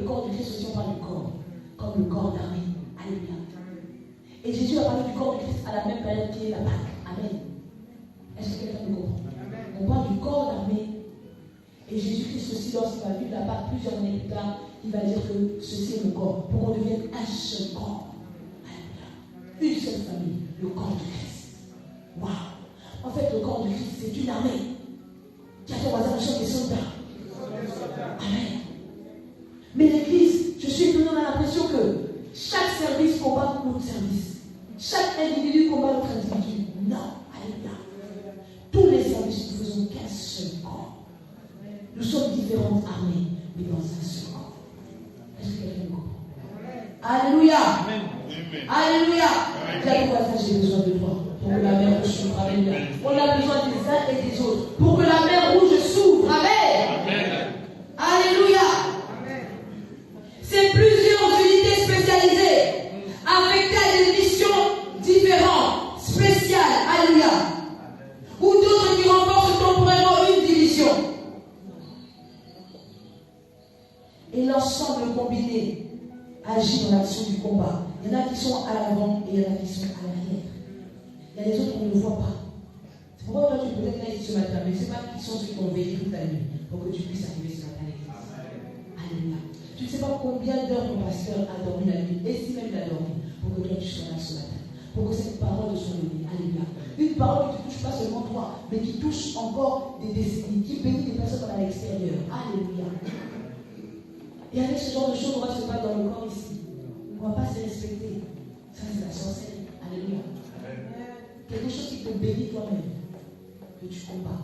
Le corps du Christ aussi, on parle du corps, comme le corps d'armée. Alléluia. Et Jésus a parlé du corps du Christ à la même période qui est la Pâque. Amen. Est-ce que quelqu'un me comprend? On parle du corps d'armée. Et Jésus-Christ aussi, lorsqu'il va vivre la Pâque plusieurs années plus tard, il va dire que ceci est mon corps, pour qu'on devienne un seul corps. Alléluia. Une seule famille, le corps du Christ. Waouh! En fait, le corps du Christ, c'est une armée. Qui a fait voisin, nous sommes des soldats. Amen. Mais l'Église, je suis étonné, on a l'impression que chaque service combat notre service. Chaque individu combat notre individu. Non. Alléluia. Tous les services, nous faisons qu'un seul corps. Nous sommes différentes armées, mais dans un seul corps. Est-ce que quelqu'un me comprend? Alléluia. Alléluia. J'ai besoin de toi. Pour que la mer rouge s'ouvre. Alléluia. On a besoin des uns et des autres. Pour que la mer rouge s'ouvre. Amen. Alléluia. C'est plusieurs unités spécialisées, affectées à des missions différentes, spéciales. Alléluia. Ou d'autres qui renforcent temporairement une division. Et l'ensemble combiné agit dans l'action du combat. Il y en a qui sont à l'avant et il y en a qui sont à l'arrière. Il y a les autres qu'on ne voit pas. C'est pourquoi toi tu peux être là ici ce matin, mais ce n'est pas qui sont ceux qui ont veillé toute la nuit pour que tu puisses arriver ce matin à l'église. Alléluia. Tu ne sais pas combien d'heures ton pasteur a dormi la nuit, et si même il a dormi, pour que toi tu sois là ce matin. Pour que cette parole soit donnée. Alléluia. Une parole qui ne touche pas seulement toi, mais qui touche encore des décennies, qui bénit des personnes à l'extérieur. Alléluia. Et avec ce genre de choses, on va se battre dans le corps ici. On ne va pas se respecter. Ça, c'est la sorcellerie. Alléluia. Quelque chose qui te bénit toi-même, que tu combats.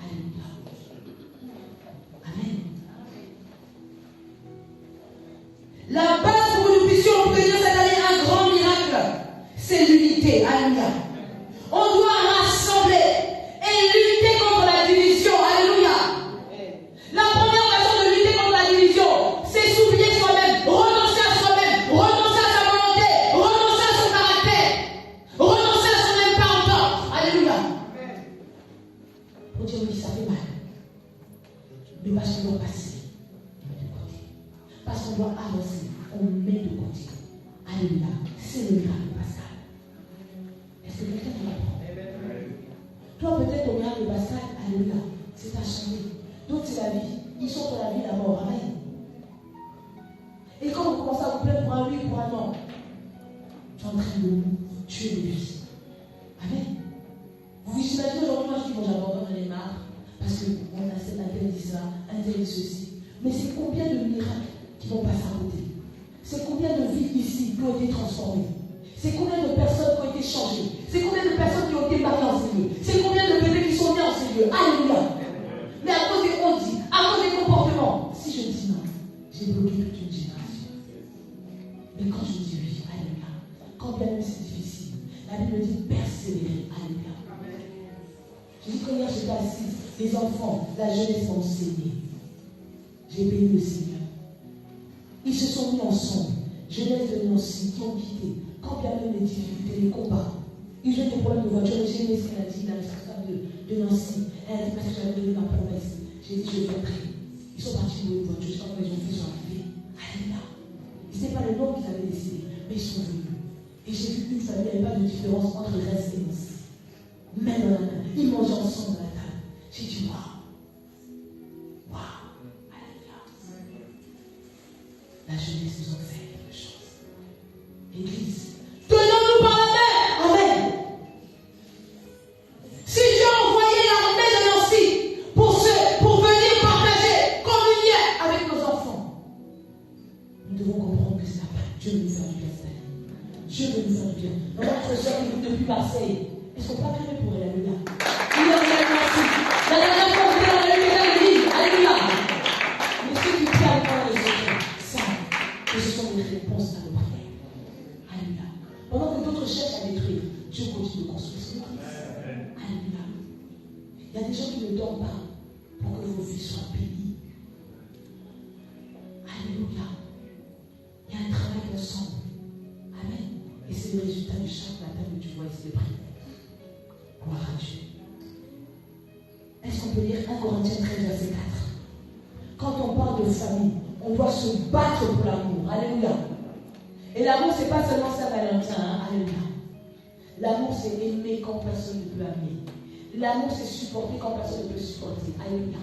Alléluia. Amen. La base pour que nous puissions obtenir cette année un grand miracle, c'est l'unité. Alléluia. On doit rassembler et lutter contre la division. Alléluia. La première façon de lutter contre la division, c'est s'oublier soi-même, renoncer à soi-même, renoncer à sa volonté, renoncer à son caractère, renoncer à son importance. Alléluia. Pour dire oui, ça fait mal. Mais parce qu'on doit passer, on met de côté. Parce qu'on doit avancer, on met de côté. Alléluia. C'est le miracle pascal. Est-ce que quelqu'un te l'apprend? Toi, peut-être au miracle pascal, alléluia, c'est ta changé. D'autres, c'est la vie. Ils sont dans la vie, la mort. Amen. Et quand vous commencez à vous plaindre pour un oui, pour un non, tu es en train de tuer des vies. Amen. Vous vous imaginez aujourd'hui, moi je dis, bon, j'abandonne, j'en ai marre. Parce que on a un tel dit ça, un tel dit ceci. Mais c'est combien de miracles qui vont passer à côté? C'est combien de vies ici qui ont été transformées? C'est combien de personnes qui ont été changées? C'est combien de personnes qui ont été mariées en ces lieux? C'est combien de bébés qui sont nés en ces lieux? Alléluia. Mais à cause des on dit, à cause des comportements, si je dis non, j'ai bloqué toute une génération. Mais quand je dis oui, alléluia, quand bien même c'est difficile, la Bible dit persévérer, alléluia. Je dis que hier j'étais assise, les enfants, la jeunesse m'ont enseigné. J'ai béni le Seigneur. Ils se sont mis ensemble, jeunesse de Nancy, qui ont quitté, quand bien même les difficultés, les combats. Ils ont des problèmes de voiture, j'ai aimé ce qu'elle a dit, la responsable de Nancy. Elle a dit parce que j'avais donné ma promesse. J'ai dit, je vais prier. Ils sont partis louer une voiture, je sais pas comment ils ont fait, ils sont arrivés. Alléluia. Ce n'est pas le nom qu'ils avaient décidé, mais ils sont venus. Et j'ai vu qu'une famille, il n'y avait pas de différence entre Reims et Nancy. Main dans la main. Ils mangeaient ensemble à la table. J'ai dit, waouh. Waouh. Alléluia. La jeunesse nous en fait quelque chose. Église, tenons-nous par la main. Amen. Si Dieu a envoyé l'armée de Nancy pour venir partager, communier avec nos enfants, nous devons comprendre que c'est la paix. Dieu veut nous faire du bien cette année. Dieu veut nous faire du bien. Notre soeur qui vit depuis Marseille, est-ce qu'on peut pas prier pour elle? Alléluia. Il a bien Nancy. La dernière fois, vous êtes dans l'église. Alléluia. Mais ceux qui prient avec moi les autres savent que ce sont des réponses à nos prières. Alléluia. Pendant que d'autres cherchent à détruire, Dieu continue de construire son église. Alléluia. Il y a des gens qui ne dorment pas pour que vos vies soient bénies. Alléluia. Il y a un travail ensemble. Amen. Et c'est le résultat de chaque matin que tu vois ici de prière. Gloire à Dieu. Est-ce qu'on peut lire 1 Corinthiens 13, verset 4? Quand on parle de famille, On doit se battre pour l'amour. Alléluia. Et l'amour, ce n'est pas seulement Saint-Valentin. Hein? Alléluia. L'amour, c'est aimer quand personne ne peut aimer. L'amour, c'est supporter quand personne ne peut supporter. Alléluia.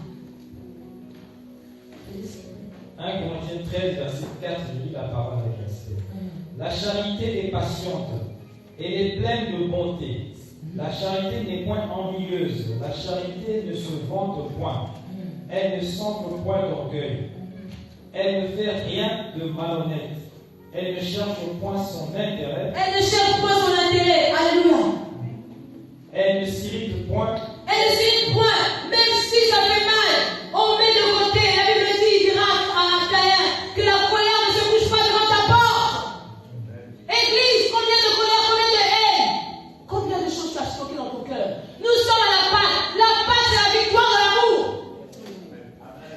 1 Corinthiens 13, verset 4, je lis la parole avec respect. La charité est patiente, elle est pleine de bonté. La charité n'est point envieuse, la charité ne se vante point, elle ne s'enfle point d'orgueil, elle ne fait rien de malhonnête, elle ne cherche point son intérêt. Elle ne cherche point son intérêt. Alléluia. Elle ne s'irrite point. Elle ne s'irrite point, même si ça fait mal. On met de côté. La Bible dit, il dira à Caïn que la colère ne se couche pas devant ta porte. Église, combien de colère, combien de haine, combien de choses tu as stockées dans ton cœur. Nous sommes à la Pâque. La Pâque, c'est la victoire de l'amour.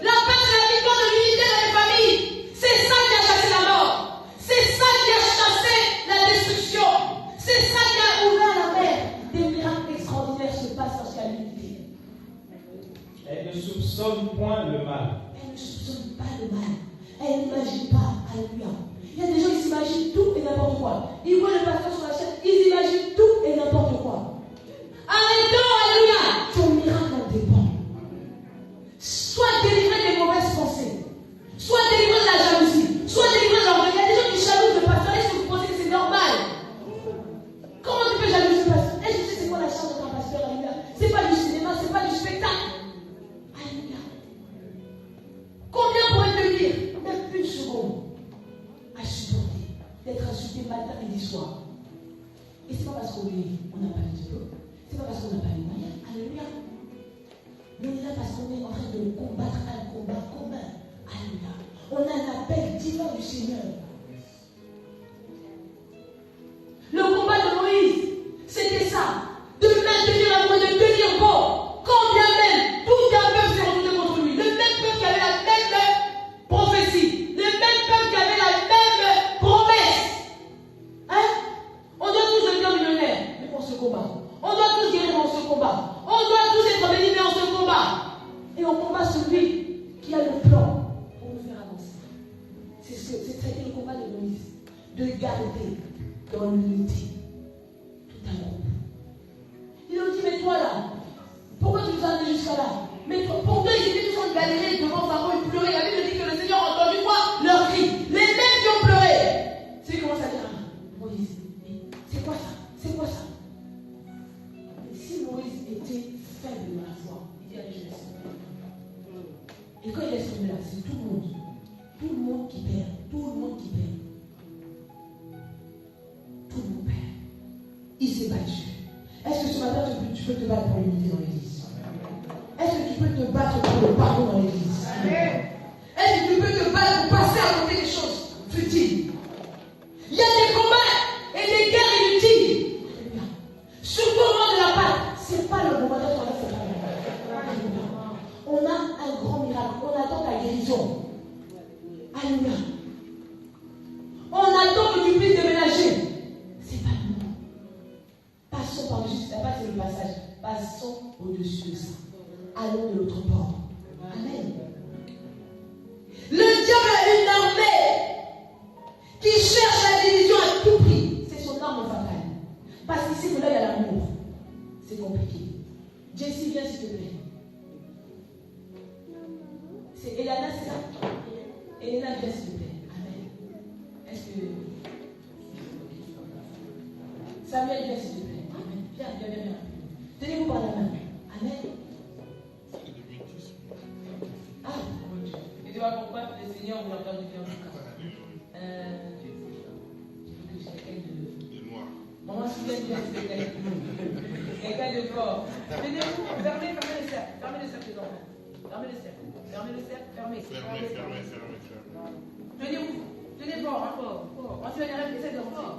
La Pâque, c'est la victoire de l'unité dans les familles. C'est ça qui a chassé la mort. C'est ça qui a chassé la destruction. C'est ça qui a ouvert la mer. Des miracles extraordinaires se passent parce qu'il y a l'unité. Elle ne soupçonne point le mal. Elle ne soupçonne pas le mal. Elle n'imagine pas. Alléluia. Il y a des gens qui s'imaginent tout et n'importe quoi. Ils voient le pasteur sur la chaîne, ils imaginent tout et n'importe quoi. Arrêtons, alléluia. Ton miracle en dépend. Sois délivré des mauvaises pensées. Sois délivré de la jalousie. Sois délivré de l'orgueil. Il y a des gens qui jalousent le pasteur. Est-ce que vous pensez que c'est normal? Comment tu peux jalouser le pasteur? Est-ce que tu sais c'est quoi la chance d'être un pasteur? Alléluia. C'est pas du cinéma, c'est pas du spectacle. Alléluia. Combien pourrait tenir même une seconde à supporter d'être insulté matin, midi, soir? Et c'est pas parce qu'on n'a pas de diplôme, c'est pas parce qu'on n'a pas les moyens. Alléluia. Mais on est là parce qu'on est en train de combattre un combat commun. Alléluia. On a un appel divin du Seigneur. Le combat de Moïse, c'était ça. De maintenir l'amour, de tenir bon. Quand bien même, tout un peuple s'est retourné contre lui. Le même peuple qui avait la même prophétie. Le même peuple qui avait la même promesse. Hein? On doit tous devenir millionnaires, mais on se combat. On doit tous guérir, mais on se combat. On doit tous être bénis, mais on se combat. Et on combat celui qui a le plan pour nous faire avancer. C'est le combat de Moïse. De garder dans l'unité tout un groupe. Il a dit, mais toi là, pourquoi tu nous as amenés jusqu'à là? Mais toi, pourquoi ils étaient tous en galérée devant Pharaon, ils pleuraient. La Bible dit que le Seigneur a entendu quoi? Leur cri. Les mêmes qui ont pleuré. C'est lui qui commence à dire, ah, Moïse, c'est quoi ça? C'est quoi ça? Et si Moïse était faible dans la foi, il dit, allez, je laisse tomber. Et quand il laisse tomber là, c'est tout le monde. Tout le monde qui perd. Tout le monde qui perd. Tout le monde perd. Il s'est battu. Est-ce que ce matin, tu peux te battre pour l'unité dans l'église? Est-ce que tu peux te battre pour le pardon dans l'église? Est-ce que tu peux te battre pour passer à côté des choses futiles? Il y a des combats et des guerres inutiles. Surtout au moment de la Pâque. Ce n'est pas le moment d'être avec cette famille. On a un grand miracle. On attend ta guérison. Alléluia. On attend que tu puisses déménager. C'est pas le moment. Passons par-dessus. La Pâque, c'est le passage. Passons au-dessus de ça. Allons de l'autre bord. Amen. Le diable a une armée qui cherche la division à tout prix. C'est son arme fatale. Parce qu'ici, que là, il y a l'amour. C'est compliqué. Jessie, viens s'il te plaît. C'est Elana, c'est ça? Elana, viens s'il te plaît. Amen. Est-ce que... Samuel, viens s'il te plaît. Amen. Viens. Tenez-vous par la main. Amen. Ah, et tu vois pourquoi le Seigneur vous entend du bien. Maman, si vous êtes bien, c'est quelqu'un de fort. Tenez-vous, fermez le cercle. Fermez le cercle, les enfants. Fermez le cercle. Fermez. Tenez-vous. Tenez fort. Ensuite, essaie de rentrer.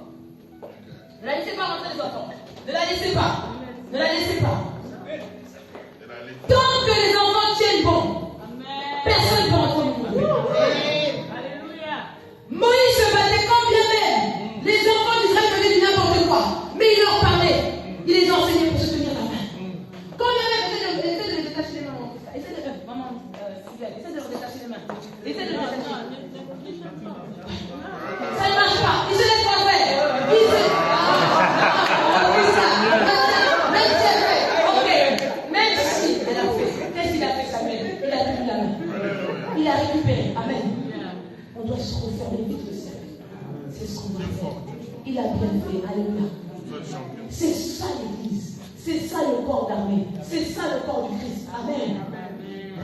Ne la laissez pas rentrer, les enfants. Ne la laissez pas. Tant que les enfants tiennent bon, personne ne peut rentrer au monde. Alléluia. Moïse se battait quand bien même. Les enfants d'Israël faisaient du n'importe quoi. Mais il leur parlait. Il les enseignait pour se tenir la main. Quand bien même, essaie de détacher les mains. Essaie de leur détacher les mains. Amen. On doit se refermer vite le cercle. C'est ce qu'on doit faire. Il a bien fait. Alléluia. C'est ça l'église. C'est ça le corps d'armée. C'est ça le corps du Christ. Amen.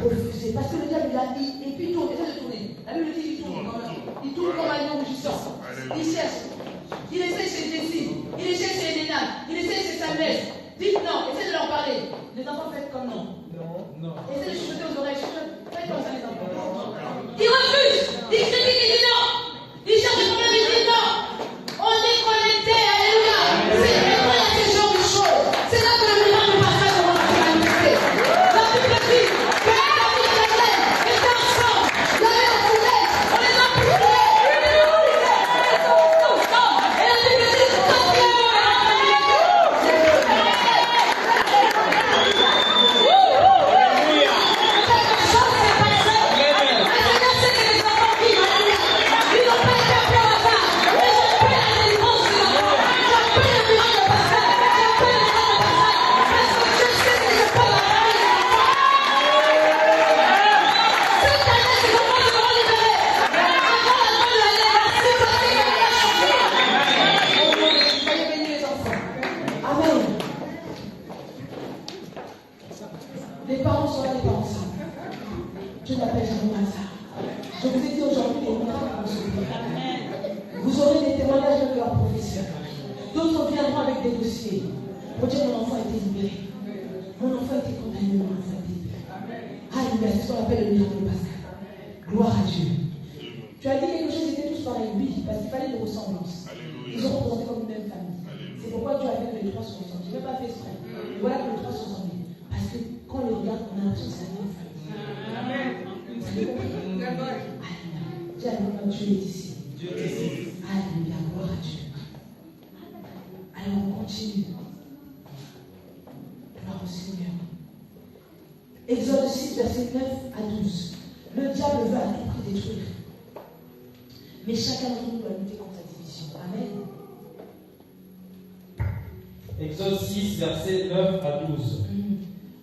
Refusez. Parce que le diable, et puis il tourne, essaie de tourner. La Bible dit qu'il tourne. Il tourne comme un lion rugissant. Il cherche. Il essaie chez Jessie. Il essaie chez Elena. Il essaie chez Samuel. Dites non. Essayez de leur parler. Les enfants, faites comme non. Non. Essayez de chuchoter aux oreilles. Faites comme ça, les enfants. Il refuse. Il critique, il dit non. Il cherche le problème, il dit non. On est connecté. Alléluia. C'est quand il y a ce genre de choses. C'est là que le miracle du passage commence à se manifester. La Bible dit que David et Daniel étaient ensemble. Il y avait un poulet. On les a poussés. Et la Bible dit que quand il y avait les parents sont là, les parents savent. Je n'appelle jamais ça. Je vous ai dit aujourd'hui les miracles vont se faire. Vous aurez des témoignages de leurs professeurs. D'autres viendront avec des dossiers pour dire mon enfant a été libéré. Mon enfant a été condamné, mon enfant a été libéré. Alléluia, c'est ce qu'on appelle le miracle de Pascal. Gloire à Dieu. Tu as dit quelque chose, ils étaient tous pareils, oui, parce qu'il fallait une ressemblance. Ils ont représenté comme une même famille. C'est pourquoi Dieu a fait que les trois se ressemblent. Je n'ai pas fait exprès. Voilà que les trois se ressemblent. Parce que quand on les regarde, on a l'impression que c'est la même famille. Amen. Vous avez compris? Alléluia. Dieu a dit, Dieu est ici. Dieu est ici. Alléluia, gloire à Dieu. Alors on continue. Gloire au Seigneur. Exode 6, verset 9 à 12. Le diable veut à tout prix détruire. Mais chacun d'entre nous doit lutter contre la division. Amen. Exode 6, versets 9 à 12.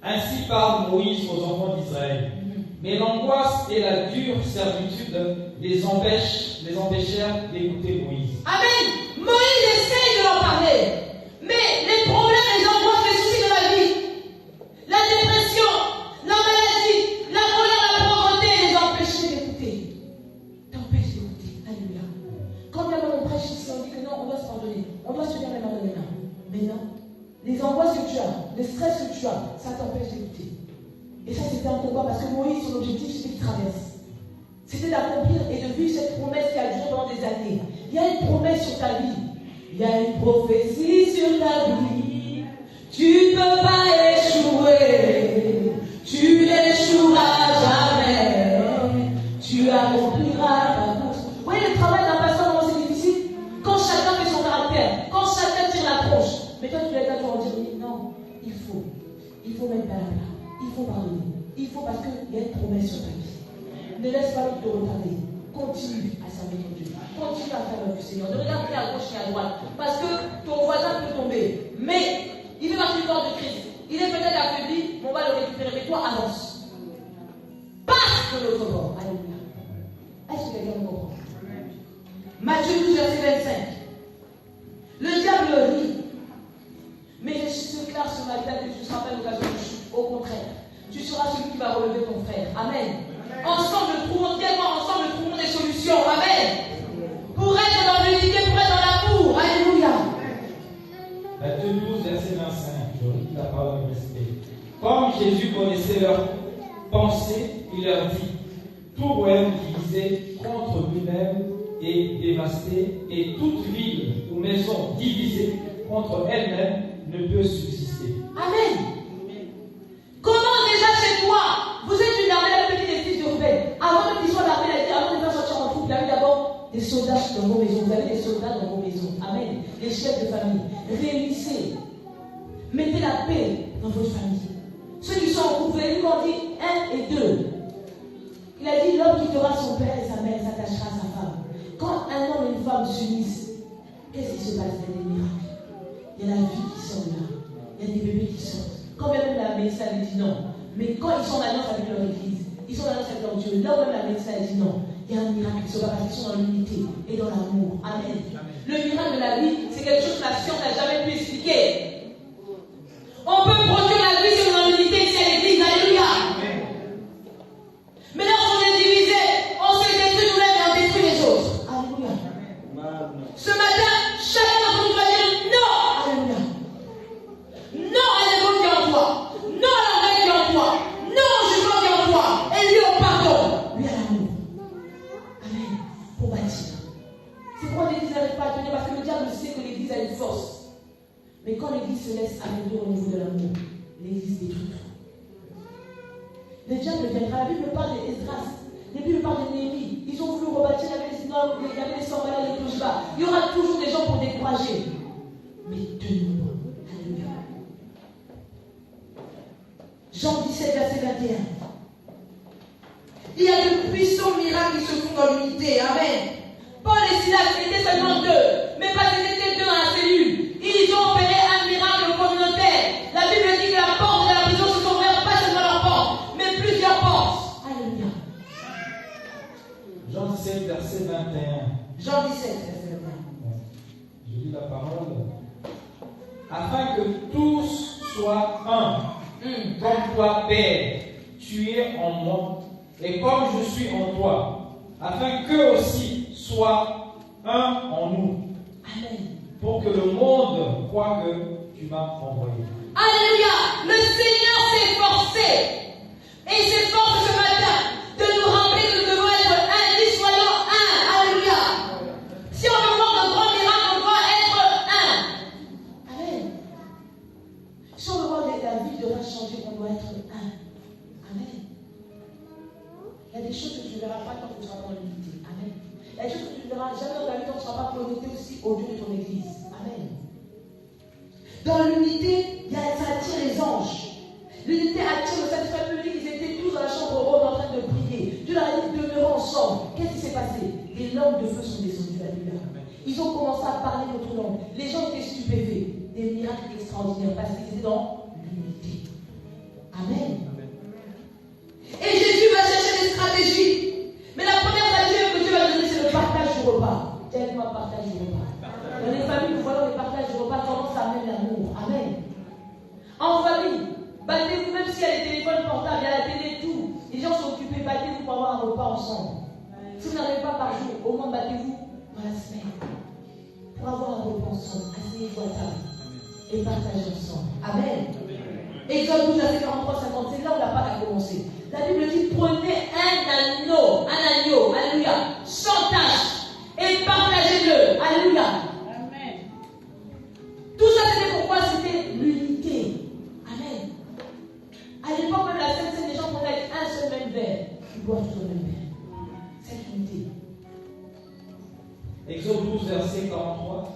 Ainsi parle Moïse aux enfants d'Israël. Mais l'angoisse et la dure servitude les empêchèrent d'écouter Moïse. Amen. Moïse essaye de leur parler. Mais les problèmes, les angoisses, les soucis de la vie, la dépression, la maladie, la colère, la pauvreté les empêchent d'écouter. T'empêches d'écouter. Alléluia. Quand bien on prêche ici, on dit que non, on doit se pardonner. On doit se dire les mains dans les mains. Mais non. Les angoisses que tu as, les stress que tu as, ça t'empêche d'écouter. Et ça, c'était un combat parce que Moïse, son objectif, c'était qu'il traverse. C'était d'accomplir et de vivre cette promesse qui a duré pendant des années. Il y a une promesse sur ta vie. Il y a une prophétie sur ta vie. Tu ne peux pas échouer. Tu n'échoueras jamais. Tu accompliras ta course. Vous voyez le travail d'un pasteur, comment c'est difficile? Quand chacun fait son caractère, quand chacun tire la tronche. Mais toi, tu dois être là pour dire oui, non, il faut mettre à la plat, il faut pardonner, il faut parce qu'il y a une promesse sur ta vie. Ne laisse pas l'autre te retarder, continue à servir ton Dieu, continue à faire l'œuvre du Seigneur, ne regarde pas à gauche et à droite, parce que ton voisin peut tomber, mais il fait partie du corps de Christ, il est peut-être affaibli, mais on va le récupérer, mais toi avance. Passe de l'autre bord, alléluia. Est-ce que quelqu'un me comprend? Matthieu 12, verset 25. Le diable rit. Mais je suis clair ce matin que tu ne seras pas l'occasion de chute. Au contraire, tu seras celui qui va relever ton frère. Amen. Ensemble, trouvons des solutions. Amen. Pour être dans l'unité, pour être dans l'amour. Alléluia. Matthieu 12, verset 25. Je lis la parole de respect. Comme Jésus connaissait leurs pensées, il leur dit: tout royaume divisé contre lui-même est dévasté, et toute ville ou maison divisée contre elle-même ne peut subsister. Amen. Comment déjà chez toi, vous êtes une armée, la petite des fils de Ruben. Avant qu'ils soient l'armée, avant de faire sortir en troupe, il y avait d'abord des soldats dans vos maisons. Vous avez des soldats dans vos maisons. Amen. Les chefs de famille. Réunissez. Mettez la paix dans votre famille. Ceux qui sont en couple, vous avez vu qu'on dit 1 et 2. Il a dit l'homme quittera son père et sa mère et s'attachera à sa femme. Quand un homme et une femme s'unissent, qu'est-ce qui se passe? Il y a des miracles. Il y a la vie qui sort de là. Il y a des bébés qui sortent. Quand même la médecine avait dit non. Mais quand ils sont en alliance avec leur église, ils sont dans le secteur de Dieu. Là où même la médecine a dit non, il y a un miracle qui se passe, ils sont dans l'unité et dans l'amour. Amen. Le miracle de la vie, c'est quelque chose que la science n'a jamais pu expliquer. On peut produire la vie si on est dans l'unité ici à l'église. Alléluia. Mais lorsqu'on est divisé, on se détruit nous-mêmes et on détruit les autres. Alléluia. Ce matin, chacun d'entre nous va dire non. Alléluia. Non à l'ego qui est en toi. Non à l'orgueil qui est en toi. Non au jugement qui est en toi. Et lui au pardon. Lui à l'amour. Amen. Pour bâtir. C'est pourquoi l'église n'arrive pas à tenir, parce que le diable sait que l'église a une force. Mais quand l'église se laisse affaiblir au niveau de l'amour, l'église détruit tout. Le diable viendra. La Bible parle d'Esdras. La Bible parle de Néhémie. Ils ont voulu rebâtir, il y avait les normes, il y avait les Sambala, les cloches-bas. Il y aura toujours des gens pour décourager. Mais tenons-nous. Alléluia. Jean 17, verset 21. Il y a de puissants miracles qui se font dans l'unité. Amen. Paul et Silas étaient seulement deux, mais pas qu'ils étaient deux dans la cellule. Ils ont opéré un miracle communautaire. La Bible dit que la porte de la prison se sont ouvertes, pas seulement leur porte, mais plusieurs portes. Alléluia. Jean 17, verset 21. Jean 17, verset 21. Je lis la parole. Afin que tous soient un, comme toi, Père, tu es en moi, et comme je suis en toi, afin qu'eux aussi soient un en nous. Amen. Pour que le monde croie que tu m'as envoyé. Alléluia. Le Seigneur s'est forcé. Et il s'efforce ce matin de nous rappeler que nous devons être un. Dis soyons un. Alléluia. Si on veut voir de grands miracles, on doit être un. Amen. Si on veut voir la vie de Dieu changer, on doit être un. Amen. Il y a des choses que tu ne verras pas quand tu seras dans l'unité. Amen. Il y a des choses que tu ne verras jamais dans ta vie quand tu ne seras pas connecté aussi au Dieu de ton église. Amen. Dans l'unité, ça attire les anges. L'unité attire le sacrifice public. Ils étaient tous dans la chambre haute en train de prier. Dieu leur a dit de demeurer ensemble. Qu'est-ce qui s'est passé? Des langues de feu sont descendues. Alléluia. Ils ont commencé à parler notre langue. Les gens étaient stupéfaits. Des miracles extraordinaires parce qu'ils étaient dans l'unité. Amen. Et Jésus va chercher des stratégies. Mais la première stratégie que Dieu va donner, c'est le partage du repas. Tellement partage du repas. Dans les familles, nous voyons les partages du repas, comment ça amène l'amour. Amen. En famille, battez-vous, même s'il y a les téléphones portables, il y a la télé et tout. Les gens sont occupés, battez-vous pour avoir un repas ensemble. Si vous n'arrivez pas par jour, au moins battez-vous dans la semaine. Pour avoir un repas ensemble, asseyez-vous à table et partagez ensemble. Amen. Exode 12, verset 43, 50, c'est là où la Pâque a commencé. La Bible dit, prenez un agneau, alléluia, sans tache, et partagez-le, alléluia. Amen. Tout ça, c'était pourquoi? C'était l'unité. Amen. À l'époque, même la Sainte Seine, les gens prenaient avec un seul même verre. Ils boivent tous le même verre. Cette unité. Exode 12, verset 43.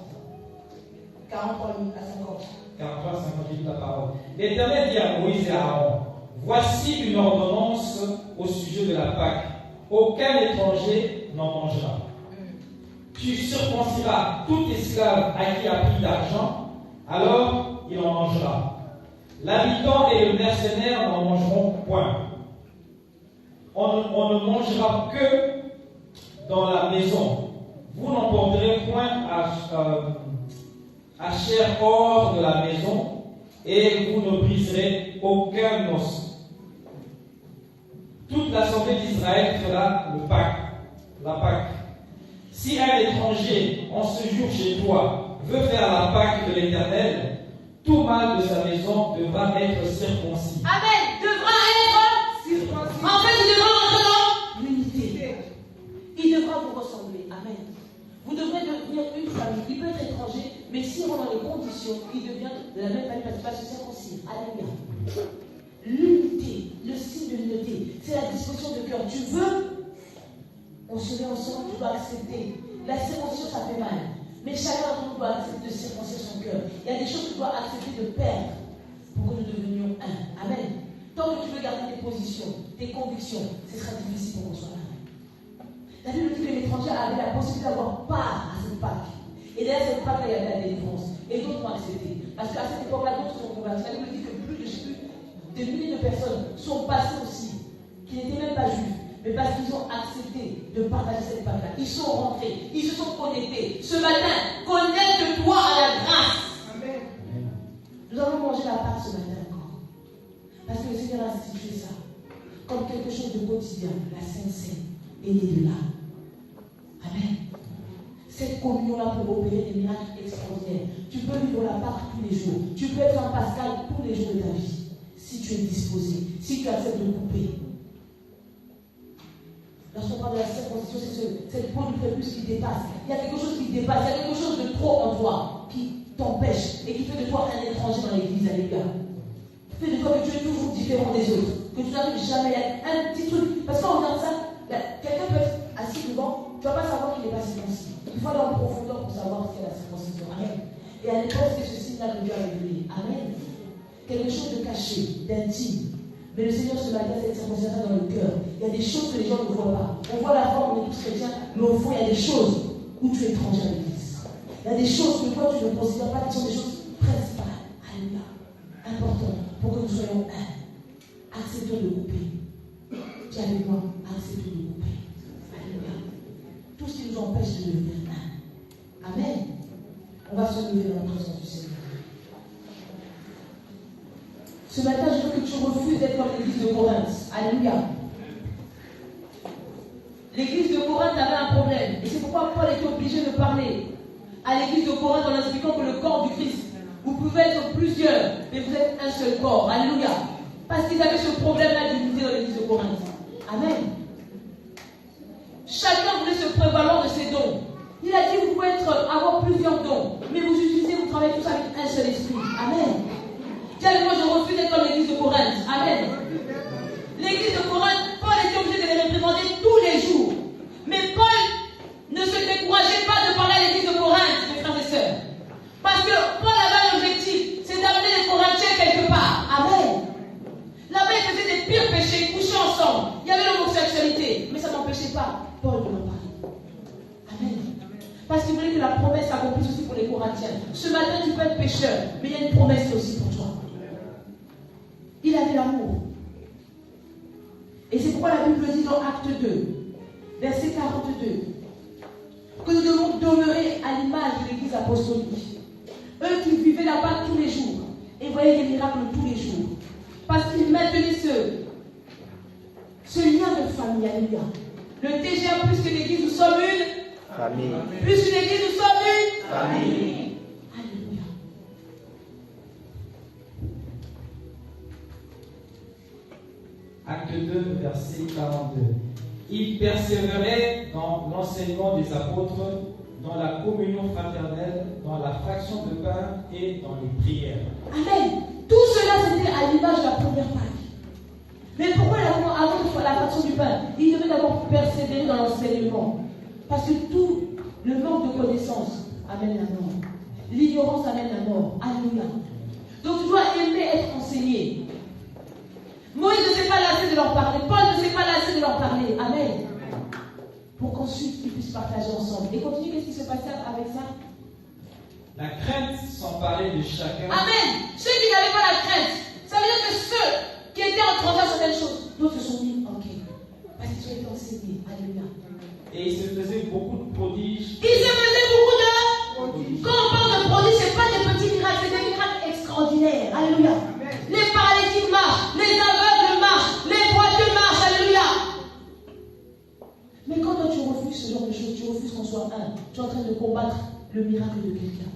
43 à 50. 43, 50, j'ai dit la parole. L'Éternel dit à Moïse et à Aaron, voici une ordonnance au sujet de la Pâque. Aucun étranger n'en mangera. Tu circonciras tout esclave à qui a pris d'argent, alors il en mangera. L'habitant et le mercenaire n'en mangeront point. On ne mangera que dans la maison. Vous n'emporterez point à chair hors de la maison, et vous ne briserez aucun os. Toute l'assemblée d'Israël fera la Pâque. Si un étranger, en ce jour chez toi, veut faire la Pâque de l'Éternel, tout mâle de sa maison devra être circoncis. Amen. Devra être circoncis. En fait, il devra entrer dans l'unité. Il devra vous ressembler. Amen. Vous devrez devenir une famille. Il peut être étranger, mais s'il rentre dans les conditions, il devient de la même famille parce qu'il va se circoncire. Alléluia. L'unité, le signe de l'unité, c'est la disposition de cœur. Tu veux, on se met ensemble, tu dois accepter. La circoncision, ça fait mal. Mais chacun d'entre nous doit accepter de circoncire son cœur. Il y a des choses que tu dois accepter de perdre pour que nous devenions un. Amen. Tant que tu veux garder tes positions, tes convictions, ce sera difficile pour qu'on soit un. La Bible dit que l'étranger avait la possibilité d'avoir part à cette Pâque. Et derrière cette Pâque, il y avait la délivrance. Et d'autres l'ont accepté. Parce qu'à cette époque-là, d'autres sont convertis. La Bible dit que plus de des milliers de personnes sont passées aussi, qui qui n'étaient même pas juifs, mais parce qu'ils ont accepté de partager cette Pâque-là. Ils sont rentrés, ils se sont connectés. Ce matin, connecte-toi à la grâce. Amen. Nous allons manger la Pâque ce matin encore. Parce que le Seigneur a institué ça comme quelque chose de quotidien. La Sainte Seine est née de là. Amen. Cette communion-là peut opérer des miracles extraordinaires. Tu peux vivre la Pâque tous les jours. Tu peux être en Pascal tous les jours de ta vie. Si tu es disposé, si tu acceptes de couper. Lorsqu'on parle de la circoncision, c'est cette peau du prépuce qui dépasse. Il y a quelque chose qui dépasse, il y a quelque chose de trop en toi qui t'empêche et qui fait de toi un étranger dans l'église, alléluia. Qui fait de toi que tu es toujours différent des autres, que tu n'arrives jamais à un petit truc. Parce qu'on regarde ça, quelqu'un peut être assis devant, tu ne vas pas savoir qu'il n'est pas circoncis. Il faut aller en profondeur pour savoir ce qu'est la circoncision. Amen. Et à l'époque, c'est ce signe-là que Dieu a révélé. Amen. Quelque chose de caché, d'intime. Mais le Seigneur se marie à cette circoncision dans le cœur. Il y a des choses que les gens ne voient pas. On voit la forme, on est tous chrétiens, mais au fond, il y a des choses où tu es étranger à l'église. Il y a des choses que toi, tu ne considères pas qui sont des choses principales. Alléluia. Importantes pour que nous soyons un. Acceptons de couper. Dis avec moi, acceptons de couper. Alléluia. Tout ce qui nous empêche de devenir un. Amen. On va se lever dans la présence du Seigneur. Ce matin, je veux que tu refuses d'être comme l'église de Corinthe. Alléluia. L'église de Corinthe avait un problème. Et c'est pourquoi Paul était obligé de parler à l'église de Corinthe en expliquant que le corps du Christ, vous pouvez être plusieurs, mais vous êtes un seul corps. Alléluia. Parce qu'ils avaient ce problème-là d'unité dans l'église de Corinthe. Amen. Chacun voulait se prévaloir de ses dons. Il a dit, vous pouvez avoir plusieurs dons, mais vous utilisez, vous travaillez tous avec un seul esprit. Amen. Moi, je refuse d'être comme l'église de Corinthe. Amen. L'église de Corinthe, Paul était obligé de les représenter tous les jours. Mais Paul ne se décourageait pas de parler à l'église de Corinthe, mes frères et sœurs. Parce que Paul avait un objectif, c'est d'amener les Corinthiens quelque part. Amen. Là-bas, ils faisaient des pires péchés, ils couchaient ensemble. Il y avait l'homosexualité. Mais ça n'empêchait pas Paul de en parler. Amen. Parce qu'il voulait que la promesse s'accomplisse aussi pour les Corinthiens. Ce matin, tu peux être pécheur, mais il y a une promesse aussi pour toi. Il avait l'amour. Et c'est pourquoi la Bible dit dans Acte 2, verset 42, que nous devons demeurer à l'image de l'église apostolique. Eux qui vivaient la Pâque tous les jours et voyaient des miracles tous les jours. Parce qu'ils maintenaient ce lien de famille. Alléluia. Le TGA, plus que l'église, nous sommes une famille. Plus que l'église, nous sommes une famille. Alléluia. Acte 2, verset 42. Ils persévéraient dans l'enseignement des apôtres, dans la communion fraternelle, dans la fraction de pain et dans les prières. Amen. Tout cela, c'était à l'image de la première Pâque. Mais pourquoi avant de faire la fraction du pain, ils devaient d'abord persévérer dans l'enseignement? Parce que tout le manque de connaissance amène la mort. L'ignorance amène la mort. Alléluia. Donc tu dois aimer être enseigné. Moïse ne s'est pas lassé de leur parler. Paul ne s'est pas lassé de leur parler. Amen. Pour qu'ensuite ils puissent partager ensemble. Et continue, qu'est-ce qui se passait avec ça? La crainte s'emparait de chacun. Amen. Ceux qui n'avaient pas la crainte, ça veut dire que ceux qui étaient en train de faire certaines choses, d'autres se sont mis en quai. Parce qu'ils ont été enseignés. Alléluia. Et il se faisait beaucoup de prodiges. Il se faisait beaucoup de prodiges. Quand on parle de prodiges, ce n'est pas des petits miracles, c'est des miracles extraordinaires. Alléluia. Les paralytiques marchent, les aveugles marchent, les boiteux marchent. Alléluia. Mais quand toi tu refuses ce genre de choses, tu refuses qu'on soit un, tu es en train de combattre le miracle de quelqu'un.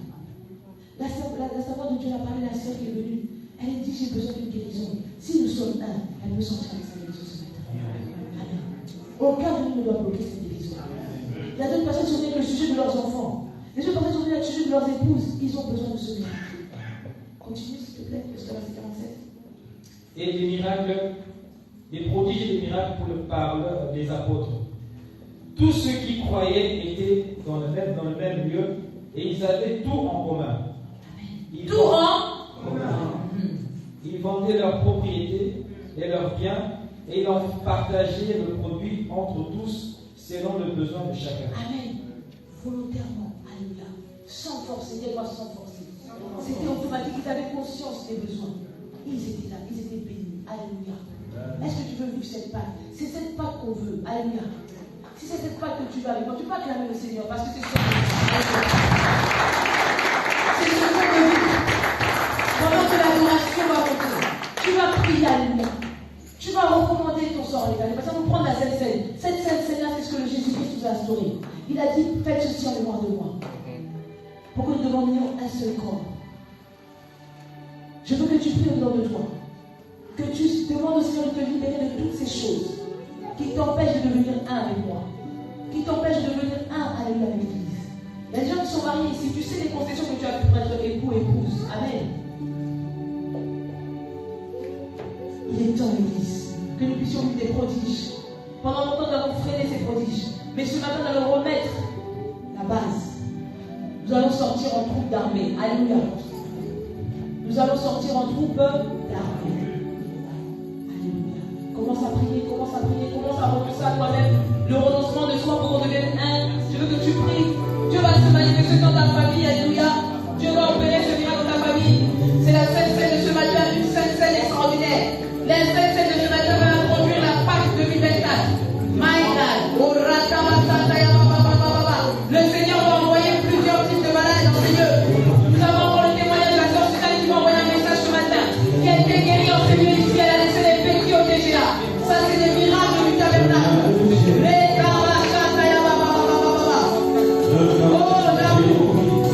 La savante de Dieu a parlé, la sœur qui est venue. Elle a dit, j'ai besoin d'une guérison. Si nous sommes un, elle peut sortir avec sa guérison ce matin. Amen. Aucun de nous ne doit bloquer cette guérison. Il y a d'autres personnes qui sont venues avec le sujet de leurs enfants. Les autres personnes sont venues avec le sujet de leurs épouses. Ils ont besoin de ce miracle. Continue s'il te plaît, jusqu'à verset 47. Et des miracles, des prodiges et des miracles par les apôtres. Tous ceux qui croyaient étaient dans le même lieu et ils avaient tout en commun. Tout en commun. Ils vendaient leurs propriétés et leurs biens et ils en partageaient le produit entre tous selon le besoin de chacun. Amen. Volontairement, alléluia. Sans forcer, dis-moi sans forcer. C'était automatique, ils avaient conscience des besoins. Ils étaient là, ils étaient bénis. Alléluia. Est-ce que tu veux vivre cette Pâque? C'est cette Pâque qu'on veut. Alléluia. Si c'est cette Pâque que tu vas vivre, tu peux acclamer le Seigneur parce que c'est ce qu'on veut. C'est ce qu'on veut vivre. Pendant que l'adoration va monter, tu vas prier, alléluia. Tu vas recommander ton sort, les gars. Parce qu'on prend la Sainte Seine. Cette Sainte Seine-là, c'est ce que le Jésus-Christ nous a instauré. Il a dit, faites ceci en mémoire de moi. Pour que nous demandions un seul corps. Je veux que tu pries au nom de toi. Que tu demandes au Seigneur de te libérer de toutes ces choses qui t'empêchent de devenir un avec moi. Qui t'empêchent de devenir un avec l'Église. Il y a des gens qui sont mariés ici. Tu sais les concessions que tu as fait pour être époux, épouse. Amen. Il est temps, l'Église, que nous puissions vivre des prodiges. Pendant longtemps, nous avons freiné ces prodiges. Mais ce matin, nous allons remettre la base. Nous allons sortir en troupe d'armée. Alléluia. Nous allons sortir en troupe d'armée. Alléluia. Commence à prier, commence à prier, commence à renoncer à toi-même. Le renoncement de soi pour qu'on devienne un. Je veux que tu pries. Dieu va se manifester dans ta famille. Alléluia. Dieu va opérer ce miracle dans ta famille. C'est la Sainte Seine de ce matin, une Sainte Seine extraordinaire. La Sainte Seine de ce matin va introduire la Pâque 2024. My God. Le Seigneur va envoyer plusieurs types de malades dans ces lieux. Nous avons encore le témoignage de la sœur Suzanne qui m'a envoyé un message ce matin. Qui a été guérie en ces lieux ici, elle a laissé les petits au TGA. Ça, c'est des miracles du tabernacle. Les Kabashataya Baba. Oh, l'amour.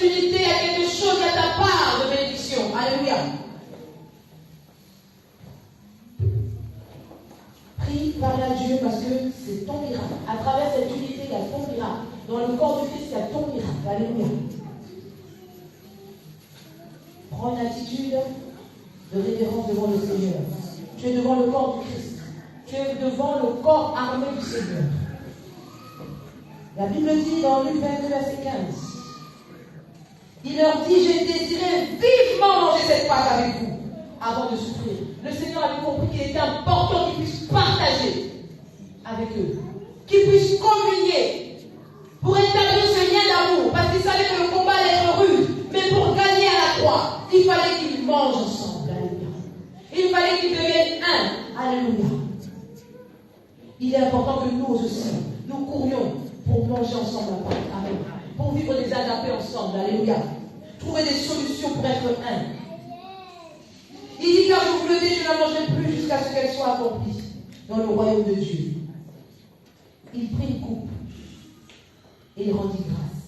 cette unité, il y a quelque chose, il y a ta part de bénédiction. Alléluia. Prie, parle à Dieu parce que c'est ton miracle. À travers cette unité, il y a ton miracle. Dans le corps du Christ, il y a ton miracle. Alléluia. Prends une attitude de révérence devant le Seigneur. Tu es devant le corps du Christ. Tu es devant le corps armé du Seigneur. La Bible dit dans Luc 22, verset 15, il leur dit, j'ai désiré vivement manger cette Pâque avec vous avant de souffrir. Le Seigneur avait compris qu'il était important qu'ils puissent partager avec eux, qu'ils puissent communier pour établir ce lien d'amour, parce qu'il savait que le combat allait être rude, mais pour gagner à la croix, il fallait qu'ils mangent ensemble. Alléluia. Il fallait qu'ils deviennent un. Alléluia. Il est important que nous aussi, nous courions pour manger ensemble la Pâque. Amen. Pour vivre des agapés ensemble. Alléluia. Trouver des solutions pour être un. Il dit, car je vous le dis, je ne la mangerai plus jusqu'à ce qu'elle soit accomplie dans le royaume de Dieu. Il prit une coupe et il rendit grâce.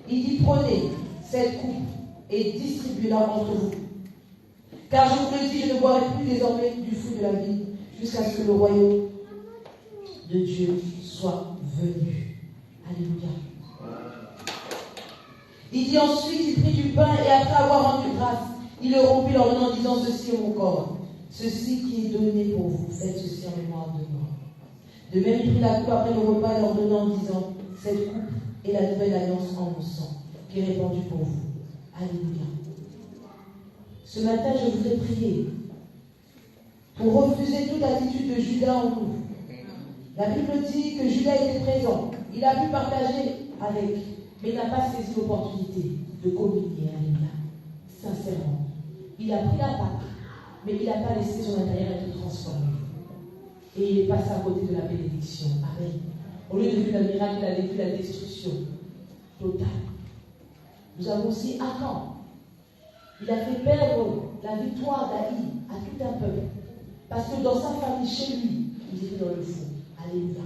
Il dit, prenez cette coupe et distribuez-la entre vous. Car je vous le dis, je ne boirai plus désormais du fruit de la vie jusqu'à ce que le royaume de Dieu soit venu. Alléluia. Il dit ensuite, il prit du pain et après avoir rendu grâce, il le rompit leur en disant, ceci est mon corps, ceci qui est donné pour vous, faites ceci en mémoire de moi. De même, il prit la coupe après le repas et leur donna en disant, cette coupe est la nouvelle alliance en mon sang, qui est répandue pour vous. Alléluia. Ce matin, je voudrais prier pour refuser toute attitude de Judas en nous. La Bible dit que Judas était présent. Il a pu partager avec, mais il n'a pas saisi l'opportunité de communier. Alléluia. Sincèrement. Il a pris la Pâque, mais il n'a pas laissé son intérieur être transformé. Et il est passé à côté de la bénédiction. Amen. Au lieu de vivre le miracle, il a vécu la destruction totale. Nous avons aussi Akan. Il a fait perdre la victoire d'Ali à tout un peuple. Parce que dans sa famille, chez lui, il était dans le fond. Alléluia.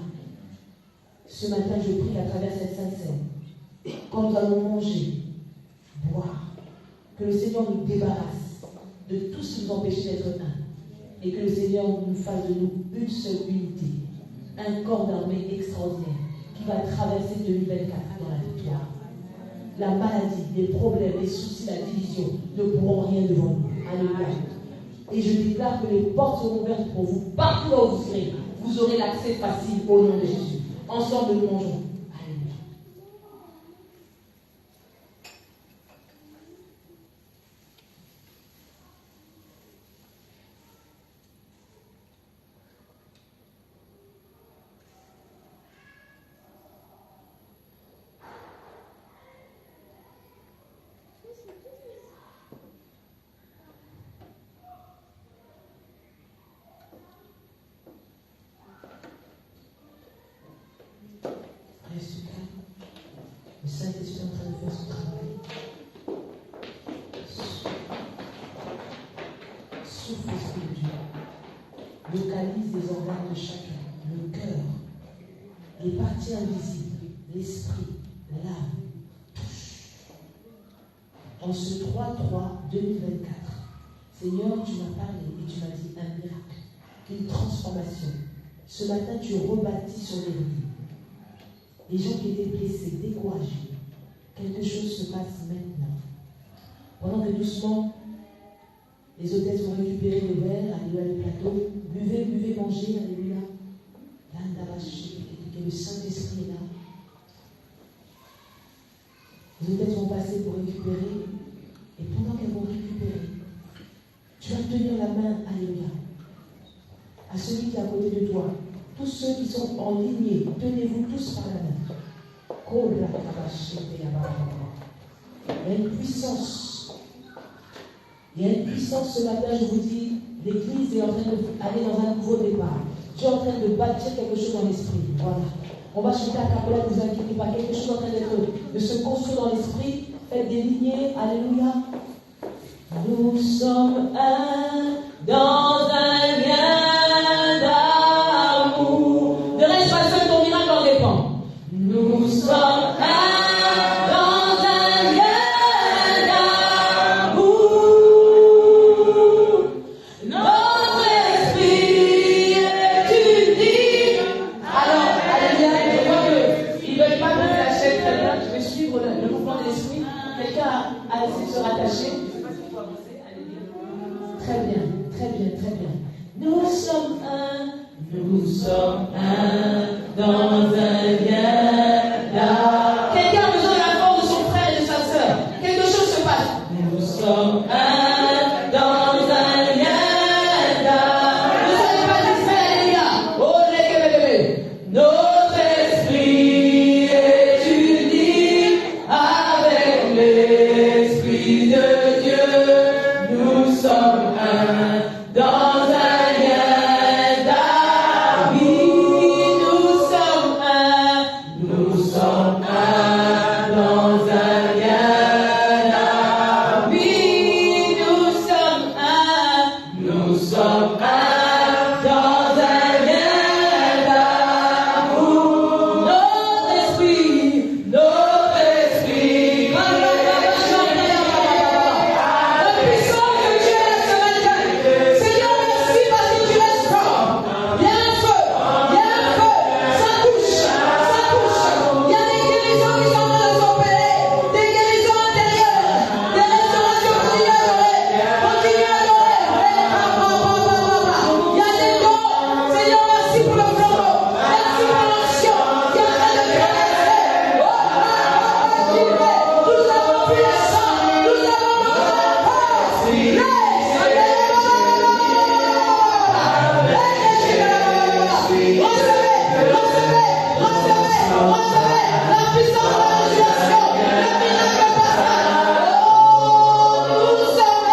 Ce matin, je prie qu'à travers cette sainte scène, quand nous allons manger, boire, que le Seigneur nous débarrasse de tout ce qui nous empêche d'être un. Et que le Seigneur nous fasse de nous une seule unité. Un corps d'armée extraordinaire qui va traverser 2024 dans la victoire. La maladie, les problèmes, les soucis, la division ne pourront rien devant nous. Alléluia. Et je déclare que les portes seront ouvertes pour vous. Partout là où vous serez, vous aurez l'accès facile au nom de Jésus. Ensemble, nous mangeons. Alléluia. Reste calme. Le Saint-Esprit est en train de faire son travail. Souffle, Esprit de Dieu. Localise les organes de chacun. Le cœur, les parties invisibles, l'esprit, l'âme. Touche. En ce 3-3-2024, Seigneur, tu m'as parlé et tu m'as dit un miracle, une transformation. Ce matin, tu rebâtis sur les vies. Les gens qui étaient blessés, découragés, quelque chose se passe maintenant. Pendant que doucement, les hôtesses vont récupérer les verres, alléluia, les plateaux, buvez, buvez, mangez, alléluia. Et le Saint-Esprit est là. Les hôtesses vont passer pour récupérer, et pendant qu'elles vont récupérer, tu vas tenir la main, alléluia, à celui qui est à côté de toi. Tous ceux qui sont en lignée, tenez-vous tous par la main. Il y a une puissance. Il y a une puissance ce matin, je vous dis, l'Église est en train d'aller dans un nouveau départ. Tu es en train de bâtir quelque chose dans l'esprit. Voilà. On va chanter à Capola, ne vous inquiétez pas. Quelque chose en train de se construire dans l'esprit. Faites des lignées. Alléluia. Nous sommes un dans un lien d'amour. Ne reste pas seul, ton miracle en dépend. Nous sommes un dans un lien sommes un. Nous sommes un dans un lien d'amour. Quelqu'un a besoin de la force de son frère et de sa sœur. Quelque chose se passe. Nous sommes un dans un lien d'amour. Ne soyez pas distraits, les gars. Oh, les bébés. Notre esprit est uni avec l'esprit de Dieu. Nous sommes un dans un lien d'amour. Nous sommes un. Nous sommes un dans un lien d'amour. Nous sommes un. Nous sommes un dans un lien d'amour. Notre esprit, notre esprit. La puissance de Dieu est ce matin. Seigneur, merci parce que tu restes fort. Il y a un feu, il y a un feu. Ça touche, ça touche. Il y a des guérisons qui sont en train de s'opérer. Des guérisons intérieures. Des restaurations. Continue à adorer. Il y a des dons. Seigneur, merci pour le flambeau. Merci pour l'action qui est en train de traverser. Nous avons vu le sang. Nous avons vu la force. Recevez la puissance de la résurrection, le miracle passage. Oh, nous sommes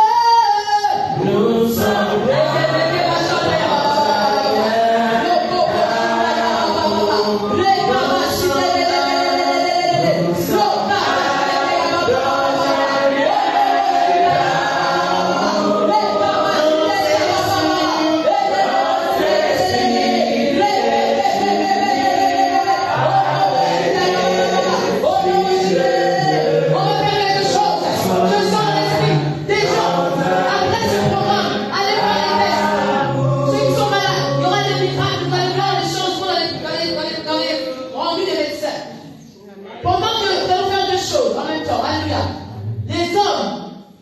on va faire quelque chose. Je sens l'esprit des gens. Après ce programme, allez voir les tests. Ceux qui sont malades, il y aura des miracles, vous allez voir les changements dans les rendus des médecins. Pendant que nous allons faire deux choses en même temps, alléluia. Les hommes,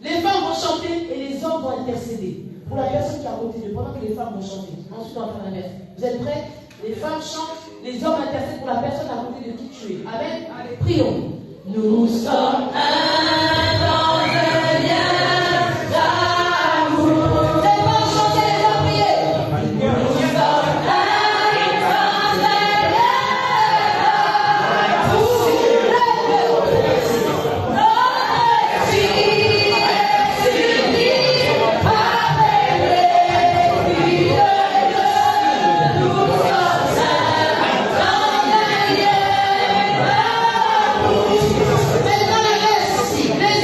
les femmes vont chanter et les hommes vont intercéder. Pour la personne qui est à côté d'eux, pendant que les femmes vont chanter. Ensuite, on va faire la messe. Vous êtes prêts? Les femmes chantent, les hommes intercèdent pour la personne à côté de qui tu es. Amen. Allez, prions. Nous sommes un dans un lien d'amour. Les femmes chantez, les hommes priez. Nous sommes un dans un lien d'amour. Les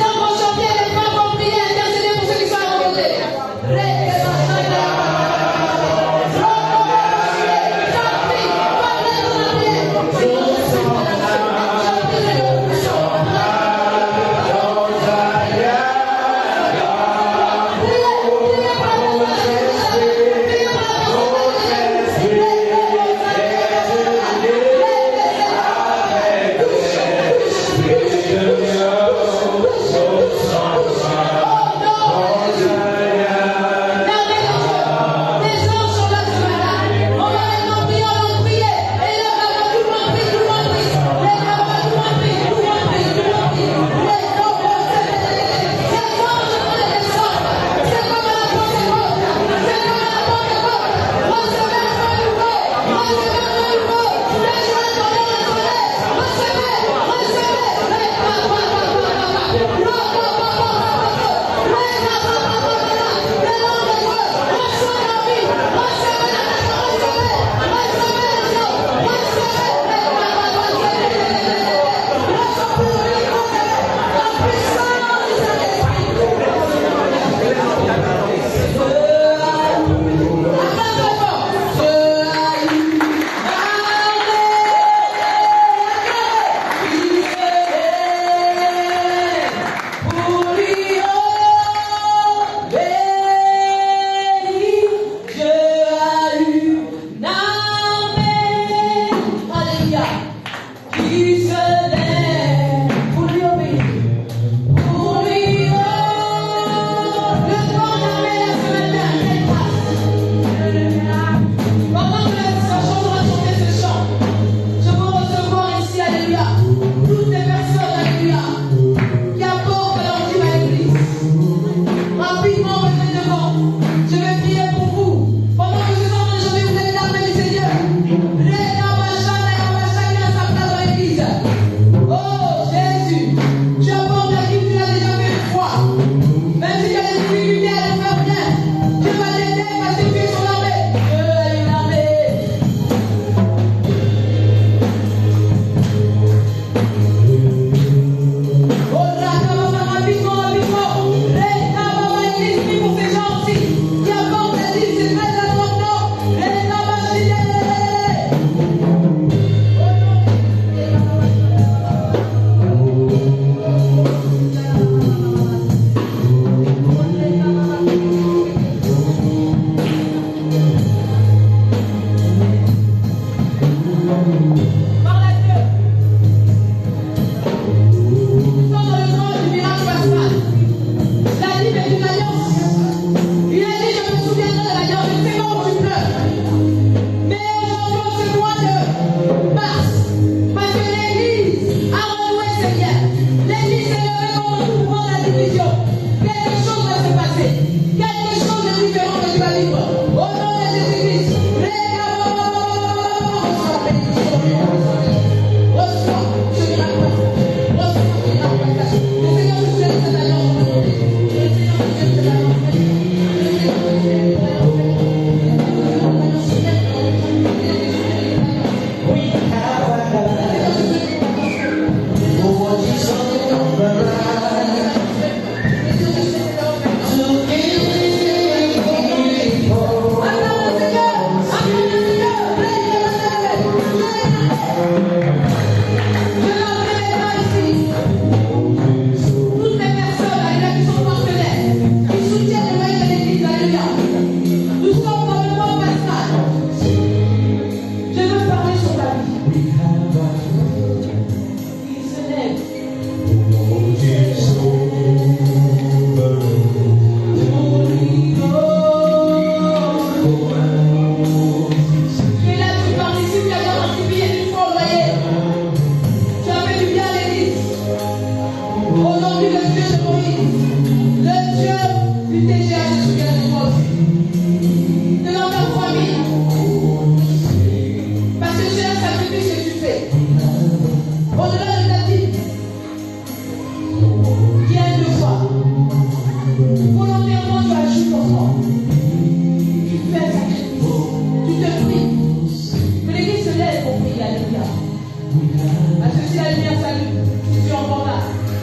Parce que si la lumière s'allume, si tu entends là,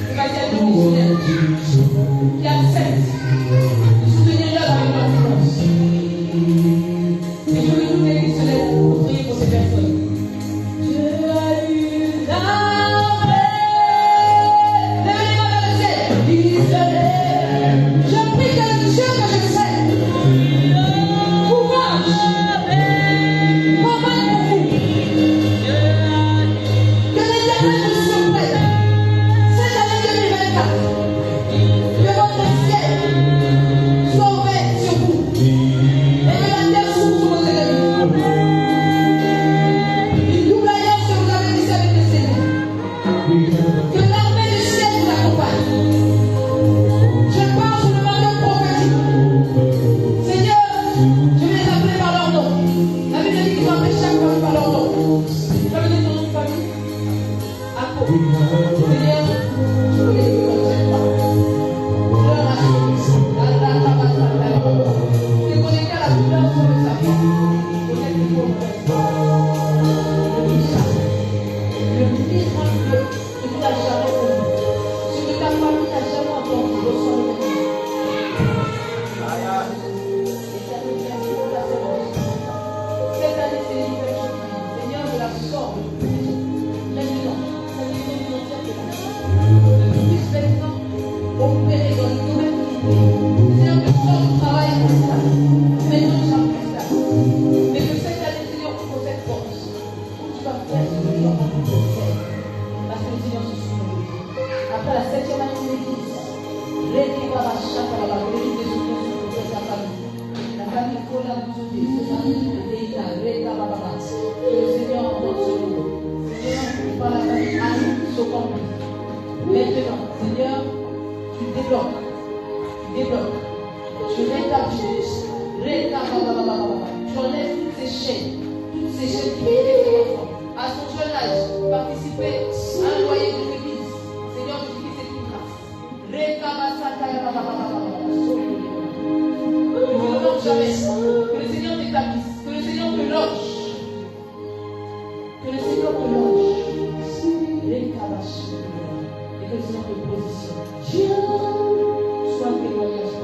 il va y avoir des missionnaires qui acceptent de soutenir l'œuvre avec leur silence. Et je veux toutes les missionnaires pour prier pour ces personnes. Dieu a une armée. Lèvez les mains vers le ciel. Disez-les. Je prie que le Dieu que je sais. Courage. Convaincre-vous. Que l'Éternel vous surprenne. Cette année 2024. Que votre ciel soit ouvert sur vous. Et que la terre s'ouvre sur vos ennemis. Une double alliance que vous avez laissée avec le Seigneur. Que l'armée du ciel vous accompagne. Je parle sous le mandat prophétique. Seigneur, je vais les appeler par leur nom. La Bible dit qu'ils ont appelé chaque famille par leur nom. Ça veut dire ton nom de famille. Akko. Seigneur, je veux les appeler comme cette femme. Je leur assure. Tu es connecté à la douleur sur le sapin. Connecte le pauvre. Le ministre de vous n'a jamais connu. Ce que ta famille n'a jamais entendu, reçois le maintenant. Cette année, c'est une nouvelle chose. Seigneur, je la sors. Maintenant, ça dit que nous puisse maintenant opérer dans le domaine du pays. Seigneur, que soit le travail constant. Maintenant, ça plus tard. Mais que cette année, Seigneur, ouvre cette porte. Où tu vas faire ce que tu as envie de faire. Parce que le Seigneur se souvient de toi. Après la 7e année de l'église, l'église va la chaque à la l'église des souvenirs de sa famille. La famille Kola Mouzoudé, cette famille de Deïna, Reka Baba. Que le Seigneur entende ce nom. Seigneur, par la famille Anne Sokambi. Maintenant, Seigneur, tu débloques. Tu débloques. Tu rétablis. Reka Baba. Tu enlèves toutes ces chaînes. Toutes ces chaînes qui étaient ses enfants. À son jeune âge, participer à un loyer de l'église. Seigneur, je dis que c'est une grâce. Reka Baba. Que tu ne manques jamais. Que le Seigneur t'établisse. Que le Seigneur te loge. Que le Seigneur te loge. Reka Baba. Et que le Seigneur te positionne. Sois un témoignage.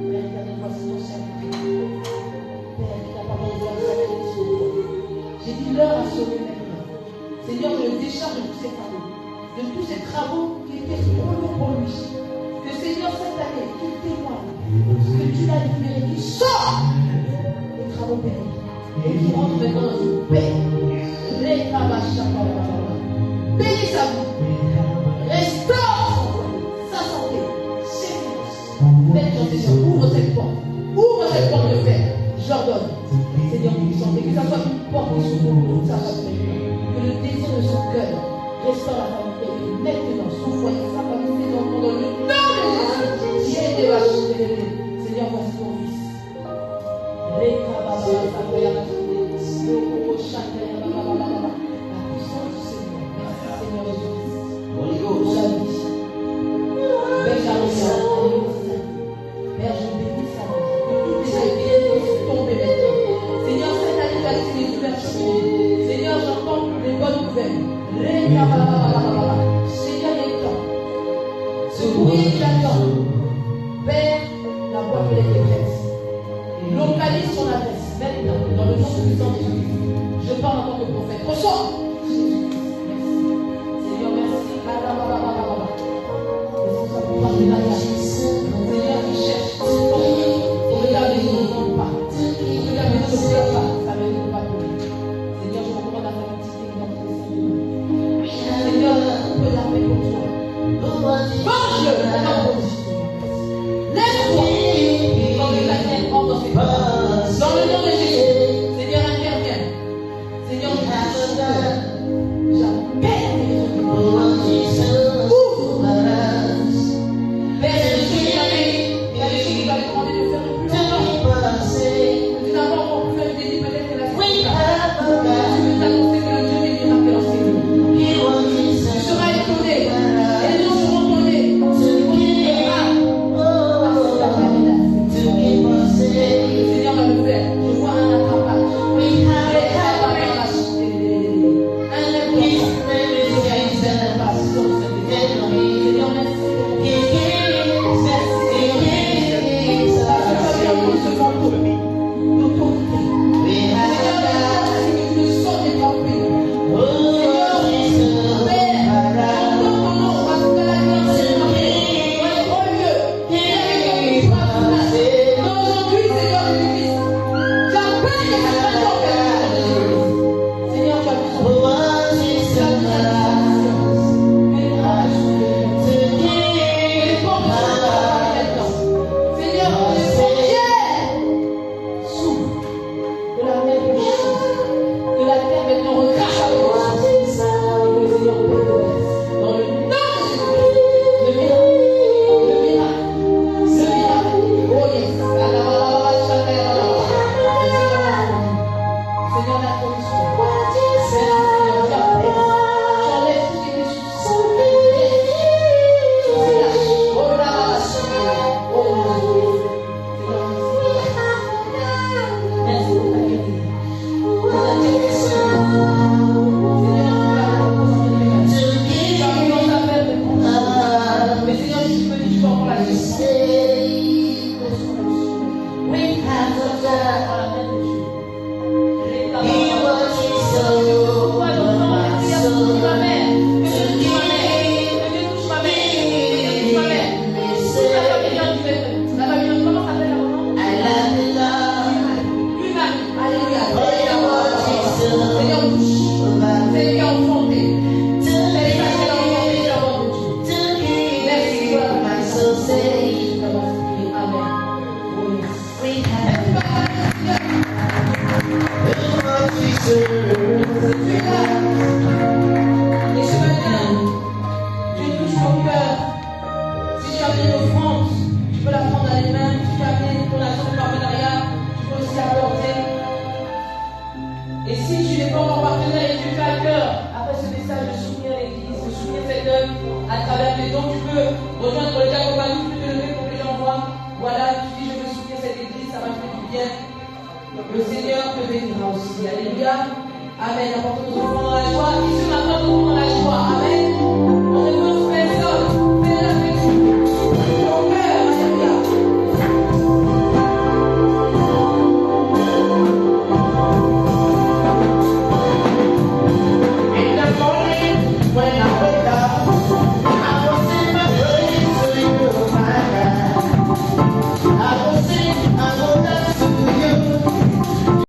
Père, éternel, voici ton serviteur. Père, que ta parole soit sacrée sur toi. J'ai dit l'heure à sauver maintenant. Seigneur, je le décharge de tous ces travaux. De tous ces travaux qui étaient trop lourds pour lui. Que Seigneur, cette année, qu'il témoigne que tu l'as libéré, qu'il sort des travaux pénibles et qu'il rentre maintenant dans une paix. Bénis sa vie. Restaure sa santé, ses finances. Maintenant, Seigneur, ouvre cette porte. Ouvre cette porte de fer. J'ordonne, Seigneur, qu'il santé, que ça soit une porte qui s'ouvre pour toute sa famille. Que le désir de son cœur restaure la famille. Et que maintenant, son foyer, sa famille, ses enfants, dans le nom de Jésus, qui est des vaches. Seigneur, voici ton fils. La puissance du Seigneur. Merci, Seigneur Jésus. Holy Ghost. Père, je bénis sa vie. Que toutes les aiguilles puissent tomber maintenant. Seigneur, cette année, tu as laissé les ouvertures. Seigneur, j'entends les bonnes nouvelles. Seigneur, il est temps. Ce bruit qui attend. Père, la boîte de lettres est prête. Localise son adresse maintenant dans le nom puissant de Jésus. Je parle en tant que prophète. Reçois. Jésus. Merci. Seigneur, merci. Seigneur, qui cherche pour regarder nos pas. Pour regarder nos pas. Ça veut dire pas tomber. Seigneur, je recommande à ta quantité dans tes Seigneur. Seigneur, coupe la paix pour toi. Mange-le. Lève-toi. Quand les Daniel entrent dans ses pas. Dans le nom de Jésus. Seigneur, interviens. Seigneur, je Le Seigneur te bénira aussi. Alléluia. Amen. Apporte nos enfants dans la joie. Ici, maintenant, nous dans la joie. Amen.